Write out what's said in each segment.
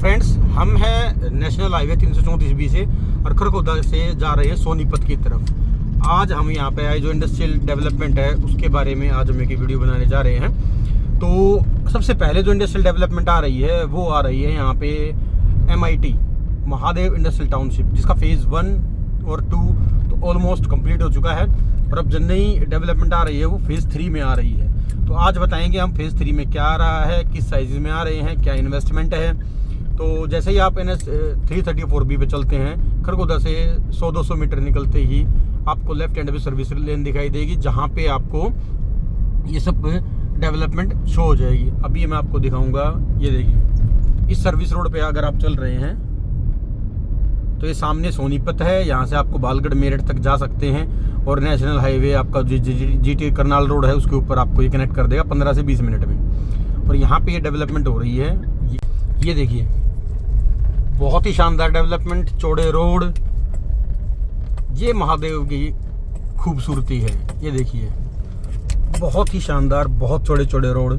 Friends, हम हैं national highway 334B से और खरगोदा से जा रहे हैं सोनीपत की तरफ। आज हम यहाँ पे आए जो इंडस्ट्रियल डेवलपमेंट है उसके बारे में आज हम एक वीडियो बनाने जा रहे हैं। तो सबसे पहले जो इंडस्ट्रियल डेवलपमेंट आ रही है वो आ रही है यहाँ पे MIT महादेव इंडस्ट्रियल टाउनशिप, जिसका फेज़ 1 और 2 तो ऑलमोस्ट कंप्लीट हो चुका है और अब जो नई डेवलपमेंट आ रही है वो फेज़ 3 में आ रही है। तो आज बताएंगे हम फेज़ 3 में क्या आ रहा है, किस साइज में आ रहे हैं, क्या इन्वेस्टमेंट है। तो जैसे ही आप NH 334B पे चलते हैं, खरगोदा से 100-200 मीटर निकलते ही आपको लेफ्ट हैंड पे सर्विस लेन दिखाई देगी, जहाँ पे आपको ये सब डेवलपमेंट शो हो जाएगी। अभी मैं आपको दिखाऊंगा, ये देखिए इस सर्विस रोड पे अगर आप चल रहे हैं तो ये सामने सोनीपत है, यहाँ से आपको बालगढ़ मेरठ तक जा सकते हैं और नेशनल हाईवे आपका GT करनाल रोड है उसके ऊपर आपको ये कनेक्ट कर देगा 15 से 20 मिनट में। और यहाँ पे ये डेवलपमेंट हो रही है, ये देखिए बहुत ही शानदार डेवलपमेंट, चौड़े रोड, ये महादेव की खूबसूरती है। ये देखिए बहुत ही शानदार, बहुत चौड़े चौड़े रोड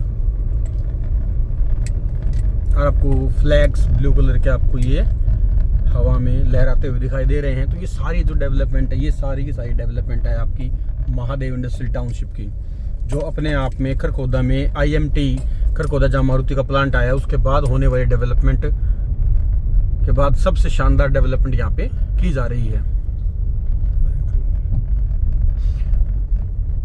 और आपको फ्लैग्स ब्लू कलर के आपको ये हवा में लहराते हुए दिखाई दे रहे हैं। तो ये सारी जो डेवलपमेंट है, ये सारी की सारी डेवलपमेंट है आपकी महादेव इंडस्ट्रियल टाउनशिप की, जो अपने आप में खरगोदा में IMT खरगोदा जहाँ मारुति का प्लांट आया उसके बाद होने वाले डेवलपमेंट के बाद सबसे शानदार डेवलपमेंट यहाँ पे की जा रही है।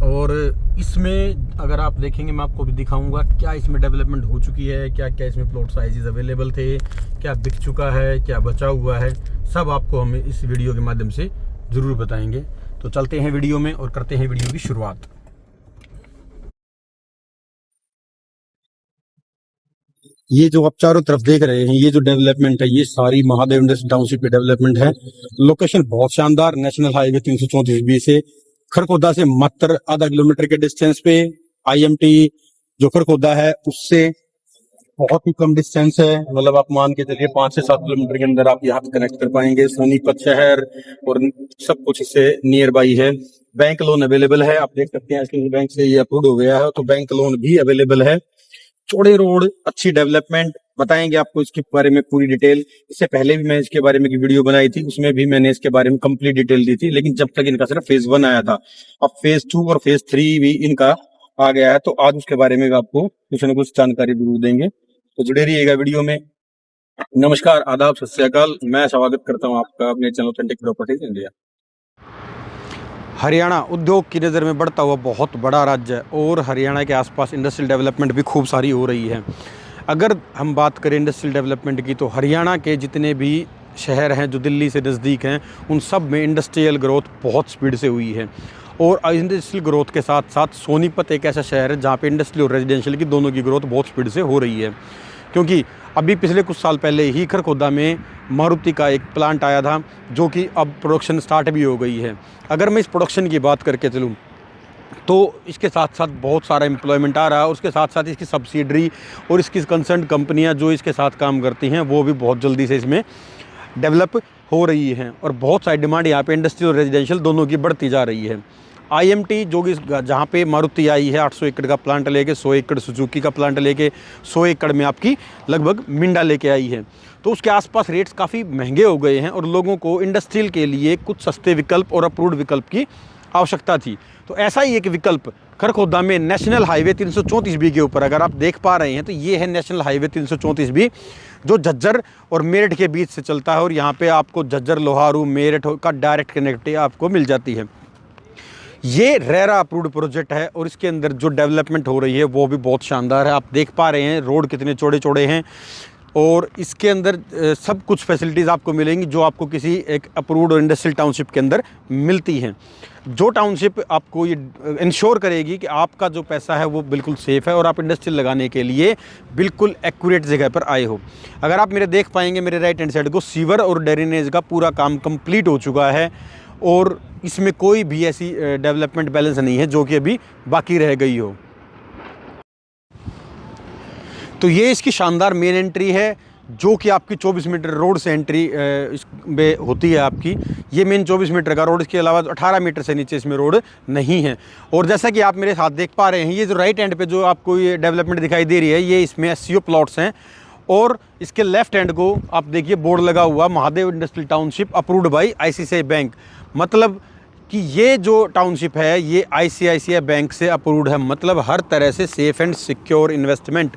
और इसमें अगर आप देखेंगे, मैं आपको भी दिखाऊंगा क्या इसमें डेवलपमेंट हो चुकी है, क्या क्या इसमें प्लॉट साइजेस अवेलेबल थे, क्या बिक चुका है, क्या बचा हुआ है, सब आपको हम इस वीडियो के माध्यम से ज़रूर बताएंगे। तो चलते हैं वीडियो में और करते हैं वीडियो की शुरुआत। ये जो आप चारों तरफ देख रहे हैं, ये जो डेवलपमेंट है, ये सारी महादेव इंडस्ट्रियल टाउनशिप की डेवलपमेंट है। लोकेशन बहुत शानदार, नेशनल हाईवे 334B से खरगोदा से मात्र आधा किलोमीटर के डिस्टेंस पे। IMT जो खरगोदा है उससे बहुत ही कम डिस्टेंस है, मतलब आप मान के चलिए 5 से 7 किलोमीटर के अंदर आप यहाँ पे कनेक्ट कर पाएंगे सोनीपत शहर, और सब कुछ इससे नियर बाई है। बैंक लोन अवेलेबल है, आप देख सकते हैं इसके बैंक से ये अप्रूव हो गया है, तो बैंक लोन भी अवेलेबल है। चौड़े रोड, अच्छी डेवलपमेंट, बताएंगे आपको इसके बारे में पूरी डिटेल। इससे पहले भी मैं इसके बारे में एक वीडियो बनाई थी, उसमें भी मैंने इसके बारे में कंप्लीट डिटेल दी थी, लेकिन जब तक इनका सिर्फ फेज़ 1 आया था। अब फेज़ 2 और फेज़ 3 भी इनका आ गया है, तो आज उसके बारे में आपको कुछ न कुछ जानकारी जरूर देंगे, तो जुड़े रहिएगा वीडियो में। नमस्कार, आदाब, सत श्री अकाल, मैं स्वागत करता हूँ आपका अपने channel authentic properties India. Haryana उद्योग की नज़र में बढ़ता हुआ बहुत बड़ा राज्य है और हरियाणा के आसपास इंडस्ट्रियल डेवलपमेंट भी खूब सारी हो रही है। अगर हम बात करें इंडस्ट्रियल डेवलपमेंट की, तो हरियाणा के जितने भी शहर हैं जो दिल्ली से नज़दीक हैं, उन सब में इंडस्ट्रियल ग्रोथ बहुत स्पीड से हुई है। और इंडस्ट्रियल ग्रोथ के साथ साथ सोनीपत एक ऐसा शहर है जहाँ पे इंडस्ट्रियल और रेजिडेंशियल की दोनों की ग्रोथ बहुत स्पीड से हो रही है। क्योंकि अभी पिछले कुछ साल पहले ही खरगोदा में मारुति का एक प्लांट आया था, जो कि अब प्रोडक्शन स्टार्ट भी हो गई है। अगर मैं इस प्रोडक्शन की बात करके चलूँ तो इसके साथ साथ बहुत सारा एम्प्लॉयमेंट आ रहा है, उसके साथ साथ इसकी सब्सिडरी और इसकी कंसर्न कंपनियां जो इसके साथ काम करती हैं वो भी बहुत जल्दी से इसमें डेवलप हो रही हैं और बहुत सारी डिमांड यहाँ पे इंडस्ट्रियल और रेजिडेंशियल दोनों की बढ़ती जा रही है। IMT जो कि जहाँ पे मारुति आई है 800 एकड़ का प्लांट लेके, 100 एकड़ सुजुकी का प्लांट लेके, 100 एकड़ में आपकी लगभग मिंडा लेके आई है, तो उसके आसपास रेट्स काफ़ी महंगे हो गए हैं और लोगों को इंडस्ट्रियल के लिए कुछ सस्ते विकल्प और अप्रूव्ड विकल्प की आवश्यकता थी। तो ऐसा ही एक विकल्प खरगोदा में नेशनल हाईवे 334B के ऊपर अगर आप देख पा रहे हैं, तो ये है नेशनल हाईवे 334B, जो झज्जर और मेरठ के बीच से चलता है और यहाँ पे आपको झज्जर, लोहारू, मेरठ का डायरेक्ट कनेक्टिविटी आपको मिल जाती है। ये रेरा अप्रूव्ड प्रोजेक्ट है और इसके अंदर जो डेवलपमेंट हो रही है वो भी बहुत शानदार है। आप देख पा रहे हैं रोड कितने चौड़े चौड़े हैं और इसके अंदर सब कुछ फैसिलिटीज़ आपको मिलेंगी जो आपको किसी एक अप्रूव्ड और इंडस्ट्रियल टाउनशिप के अंदर मिलती हैं। जो टाउनशिप आपको ये इंश्योर करेगी कि आपका जो पैसा है वो बिल्कुल सेफ़ है और आप इंडस्ट्रियल लगाने के लिए बिल्कुल एक्यूरेट जगह पर आए हो। अगर आप मेरे देख पाएंगे, मेरे राइट हैंड साइड को सीवर और ड्रेनेज का पूरा काम कंप्लीट हो चुका है और इसमें कोई भी ऐसी डेवलपमेंट बैलेंस नहीं है जो कि अभी बाकी रह गई हो। तो ये इसकी शानदार मेन एंट्री है, जो कि आपकी 24 मीटर रोड से एंट्री इसमें होती है आपकी। ये मेन 24 मीटर का रोड, इसके अलावा 18 मीटर से नीचे इसमें रोड नहीं है। और जैसा कि आप मेरे साथ देख पा रहे हैं, ये जो राइट हैंड पे जो आपको ये डेवलपमेंट दिखाई दे रही है, ये इसमें SCO प्लॉट्स हैं और इसके लेफ्ट हैंड को आप देखिए बोर्ड लगा हुआ Mahadev industrial township approved by ICICI bank, मतलब कि ये जो टाउनशिप है ये आईसीआईसीआई बैंक से अप्रूव्ड है, मतलब हर तरह से सेफ एंड सिक्योर इन्वेस्टमेंट,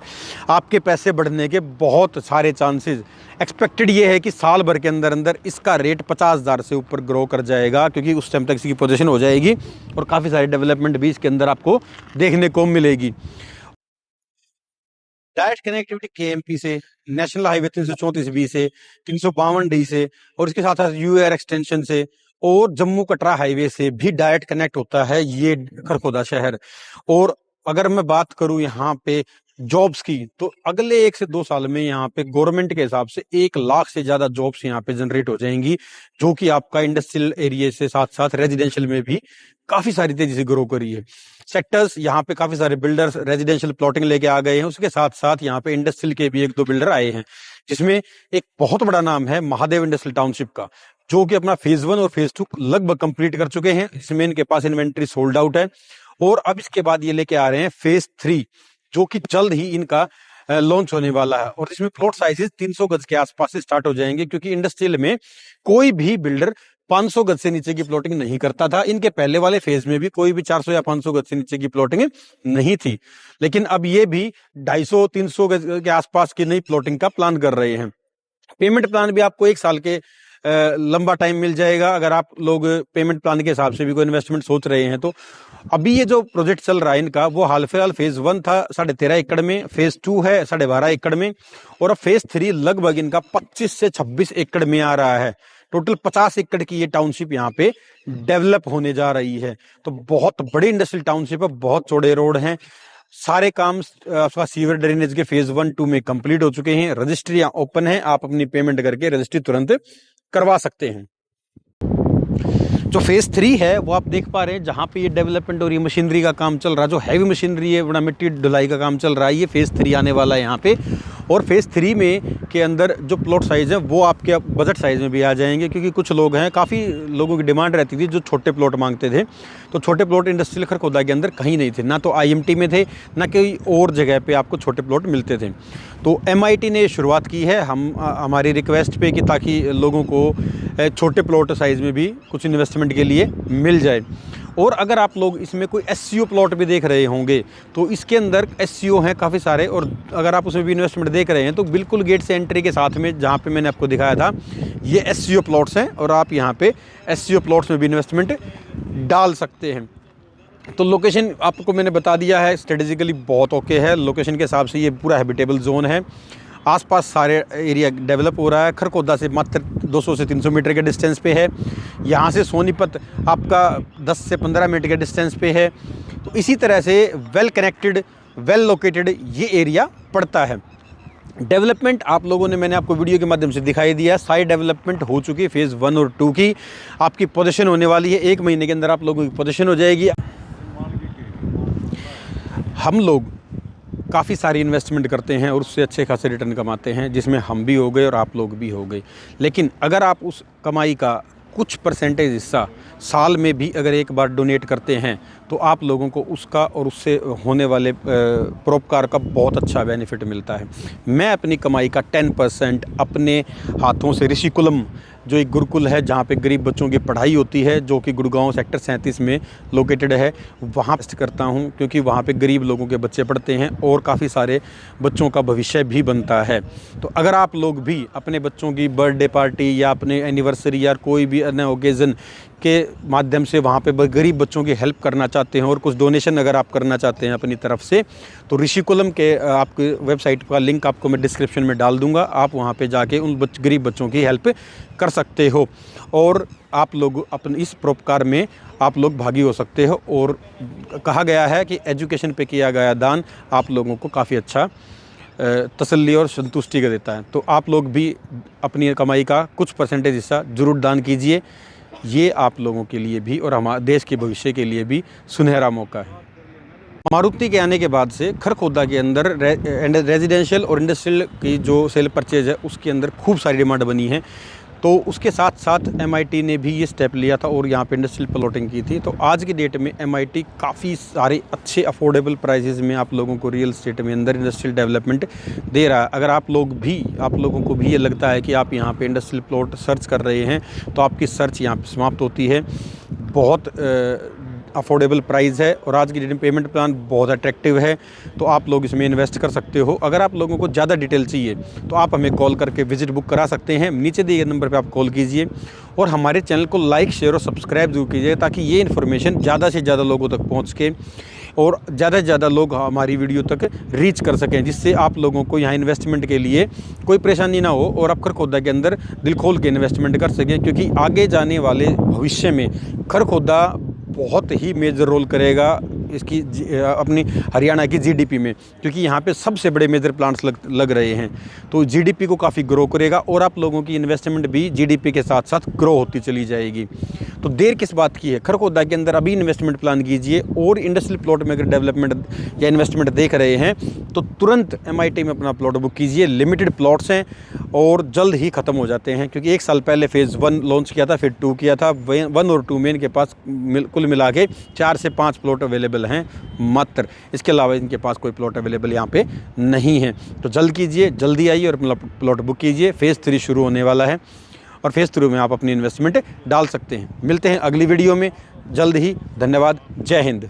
आपके पैसे बढ़ने के बहुत सारे चांसेस। एक्सपेक्टेड ये है कि साल भर के अंदर अंदर इसका रेट 50,000 से ऊपर ग्रो कर जाएगा, क्योंकि उस टाइम तक इसकी पोजीशन हो जाएगी और काफ़ी सारी डेवलपमेंट भी इसके अंदर आपको देखने को मिलेगी। डायरेक्ट कनेक्टिविटी केएमपी से, नेशनल हाईवे 334 से, 352 डी से, और इसके साथ साथ यूआर एक्सटेंशन से और जम्मू कटरा हाईवे से भी डायरेक्ट कनेक्ट होता है ये खरखोदा शहर। और अगर मैं बात करूं यहाँ पे जॉब्स की, तो अगले 1 से 2 साल में यहाँ पे गवर्नमेंट के हिसाब से 1 लाख से ज्यादा जॉब्स यहाँ पे जनरेट हो जाएंगी, जो कि आपका इंडस्ट्रियल एरिया से साथ साथ रेजिडेंशियल में भी काफी सारी तेजी से ग्रो करी है। सेक्टर्स यहाँ पे काफी सारे बिल्डर्स रेजिडेंशियल प्लॉटिंग लेके आ गए हैं, उसके साथ साथ यहाँ पे इंडस्ट्रियल के भी 1-2 बिल्डर आए हैं, जिसमें एक बहुत बड़ा नाम है महादेव इंडस्ट्रियल टाउनशिप का, जो कि अपना फेज 1 और फेज 2 लगभग कंप्लीट कर चुके हैं। इसमें इनके पास इन्वेंट्री सोल्ड आउट है और अब इसके बाद ये लेके आ रहे हैं फेज 3, जो कि जल्द ही इनका लॉन्च होने वाला है। और इसमें प्लॉट साइजेस 300 गज के आसपास से स्टार्ट हो जाएंगे, क्योंकि इंडस्ट्रियल में कोई भी बिल्डर 500 गज से नीचे की प्लॉटिंग नहीं करता था। इनके पहले वाले फेज में भी कोई भी 400 या 500 गज से नीचे की प्लॉटिंग नहीं थी, लेकिन अब ये भी 250-300 गज के आसपास की नई प्लॉटिंग का प्लान कर रहे हैं। पेमेंट प्लान भी आपको 1 साल के लंबा टाइम मिल जाएगा, अगर आप लोग पेमेंट प्लान के हिसाब से भी कोई इन्वेस्टमेंट सोच रहे हैं तो। अभी ये जो प्रोजेक्ट चल रहा है इनका, वो हाल फिलहाल फेज 1 था 13.5 एकड़ में, फेज 2 है 12.5 एकड़ में, और अब फेज 3 लगभग इनका 25 से 26 एकड़ में आ रहा है। टोटल 50 एकड़ की ये टाउनशिप यहाँ पे डेवलप होने जा रही है। तो बहुत बड़ी इंडस्ट्रियल टाउनशिप है, बहुत चौड़े रोड हैं, सारे काम आपका सीवर ड्रेनेज के फेज 1-2 में कंप्लीट हो चुके हैं, रजिस्ट्रियां ओपन है, आप अपनी पेमेंट करके रजिस्ट्री तुरंत करवा सकते हैं। जो फेज 3 है वो आप देख पा रहे हैं, जहां पे ये डेवलपमेंट और ये मशीनरी का काम चल रहा है, जो हैवी मशीनरी है, बड़ा मिट्टी ढुलाई का काम चल रहा है, ये फेज 3 आने वाला है यहाँ पे। और फेज 3 में के अंदर जो प्लॉट साइज है वो आपके बजट साइज में भी आ जाएंगे, क्योंकि कुछ लोग हैं, काफ़ी लोगों की डिमांड रहती थी जो छोटे प्लॉट मांगते थे। तो छोटे प्लॉट इंडस्ट्रियल खरखोदा के अंदर कहीं नहीं थे, ना तो आईएमटी में थे, ना कोई और जगह पे आपको छोटे प्लॉट मिलते थे। तो एमआईटी ने शुरुआत की है हमारी रिक्वेस्ट पे, कि ताकि लोगों को छोटे प्लॉट साइज़ में भी कुछ इन्वेस्टमेंट के लिए मिल जाए। और अगर आप लोग इसमें कोई एससीओ प्लॉट भी देख रहे होंगे, तो इसके अंदर एससीओ हैं काफ़ी सारे, और अगर आप उसमें भी इन्वेस्टमेंट देख रहे हैं तो बिल्कुल गेट से एंट्री के साथ में, जहाँ पे मैंने आपको दिखाया था, ये एससीओ प्लॉट्स हैं, और आप यहाँ पे एससीओ प्लॉट्स में भी इन्वेस्टमेंट डाल सकते हैं। तो लोकेशन आपको मैंने बता दिया है, स्ट्रेटेजिकली बहुत ओके है, लोकेशन के हिसाब से ये पूरा हैबिटेबल जोन है, आसपास सारे एरिया डेवलप हो रहा है। खरखोदा से मात्र 200 से 300 मीटर के डिस्टेंस पे है, यहाँ से सोनीपत आपका 10 से 15 मिनट के डिस्टेंस पे है। तो इसी तरह से वेल कनेक्टेड, वेल लोकेटेड ये एरिया पड़ता है। डेवलपमेंट आप लोगों ने, मैंने आपको वीडियो के माध्यम से दिखाई दिया, सारी डेवलपमेंट हो चुकी है। फेज़ 1 और 2 की आपकी पोजीशन होने वाली है, 1 महीने के अंदर आप लोगों की पोजीशन हो जाएगी। हम लोग काफ़ी सारी इन्वेस्टमेंट करते हैं और उससे अच्छे खासे रिटर्न कमाते हैं, जिसमें हम भी हो गए और आप लोग भी हो गए। लेकिन अगर आप उस कमाई का कुछ परसेंटेज हिस्सा साल में भी अगर एक बार डोनेट करते हैं, तो आप लोगों को उसका और उससे होने वाले परोपकार का बहुत अच्छा बेनिफिट मिलता है। मैं अपनी कमाई का 10% अपने हाथों से ऋषिकुलम, जो एक गुरुकुल है जहाँ पे गरीब बच्चों की पढ़ाई होती है, जो कि गुड़गांव सेक्टर 37 में लोकेटेड है, वहाँ इन्वेस्ट करता हूँ, क्योंकि वहाँ पे गरीब लोगों के बच्चे पढ़ते हैं और काफ़ी सारे बच्चों का भविष्य भी बनता है। तो अगर आप लोग भी अपने बच्चों की बर्थडे पार्टी या अपने एनिवर्सरी या कोई भी अन्य ओकेज़न के माध्यम से वहाँ पे गरीब बच्चों की हेल्प करना चाहते हैं और कुछ डोनेशन अगर आप करना चाहते हैं अपनी तरफ से, तो ऋषिकुलम के आपके वेबसाइट का लिंक आपको मैं डिस्क्रिप्शन में डाल दूंगा, आप वहाँ पे जाके उन गरीब बच्चों की हेल्प कर सकते हो और आप लोग अपने इस परोपकार में आप लोग भागी हो सकते हो। और कहा गया है कि एजुकेशन पे किया गया दान आप लोगों को काफ़ी अच्छा तसल्ली और संतुष्टि का देता है। तो आप लोग भी अपनी कमाई का कुछ परसेंटेज हिस्सा ज़रूर दान कीजिए, ये आप लोगों के लिए भी और हमारे देश के भविष्य के लिए भी सुनहरा मौका है। मारुति के आने के बाद से खरखोदा के अंदर रेजिडेंशियल और इंडस्ट्रियल की जो सेल परचेज है उसके अंदर खूब सारी डिमांड बनी है। तो उसके साथ साथ MIT ने भी ये स्टेप लिया था और यहाँ पे इंडस्ट्रियल प्लॉटिंग की थी। तो आज की डेट में MIT काफ़ी सारे अच्छे अफोर्डेबल प्राइसेस में आप लोगों को रियल एस्टेट में अंदर इंडस्ट्रियल डेवलपमेंट दे रहा है। अगर आप लोगों को भी ये लगता है कि आप यहाँ पे इंडस्ट्रियल प्लॉट सर्च कर रहे हैं तो आपकी सर्च यहाँ पे समाप्त होती है। बहुत अफोर्डेबल प्राइस है और आज की डेट में पेमेंट प्लान बहुत अट्रैक्टिव है, तो आप लोग इसमें इन्वेस्ट कर सकते हो। अगर आप लोगों को ज़्यादा डिटेल चाहिए तो आप हमें कॉल करके विजिट बुक करा सकते हैं। नीचे दिए गए नंबर पे आप कॉल कीजिए और हमारे चैनल को लाइक, शेयर और सब्सक्राइब जरूर कीजिए ताकि ये इन्फॉर्मेशन ज़्यादा से ज़्यादा लोगों तक पहुँच के और ज़्यादा से ज़्यादा लोग हमारी वीडियो तक रीच कर सकें, जिससे आप लोगों को यहाँ इन्वेस्टमेंट के लिए कोई परेशानी ना हो और आप खरखोदा के अंदर दिल खोल के इन्वेस्टमेंट कर सकें। क्योंकि आगे जाने वाले भविष्य में खरखोदा बहुत ही मेजर रोल करेगा इसकी अपनी हरियाणा की GDP में, क्योंकि यहाँ पे सबसे बड़े मेजर प्लांट्स लग रहे हैं। तो GDP को काफ़ी ग्रो करेगा और आप लोगों की इन्वेस्टमेंट भी GDP के साथ साथ ग्रो होती चली जाएगी। तो देर किस बात की है, खरखोदा के अंदर अभी इन्वेस्टमेंट प्लान कीजिए। और इंडस्ट्रियल प्लॉट में अगर डेवलपमेंट या इन्वेस्टमेंट देख रहे हैं तो तुरंत MIT में अपना प्लॉट बुक कीजिए। लिमिटेड प्लॉट्स हैं और जल्द ही ख़त्म हो जाते हैं, क्योंकि 1 साल पहले फ़ेज़ 1 लॉन्च किया था, फिर 2 किया था। 1 और 2 में इनके पास कुल मिला के 4 से 5 प्लॉट अवेलेबल हैं मात्र। इसके अलावा इनके पास कोई प्लॉट अवेलेबल यहाँ पे नहीं है। तो जल्द कीजिए, जल्दी आइए और अपना प्लॉट बुक कीजिए। फ़ेज़ 3 शुरू होने वाला है और फ़ेज़ 3 में आप अपनी इन्वेस्टमेंट डाल सकते हैं। मिलते हैं अगली वीडियो में जल्द ही। धन्यवाद। जय हिंद।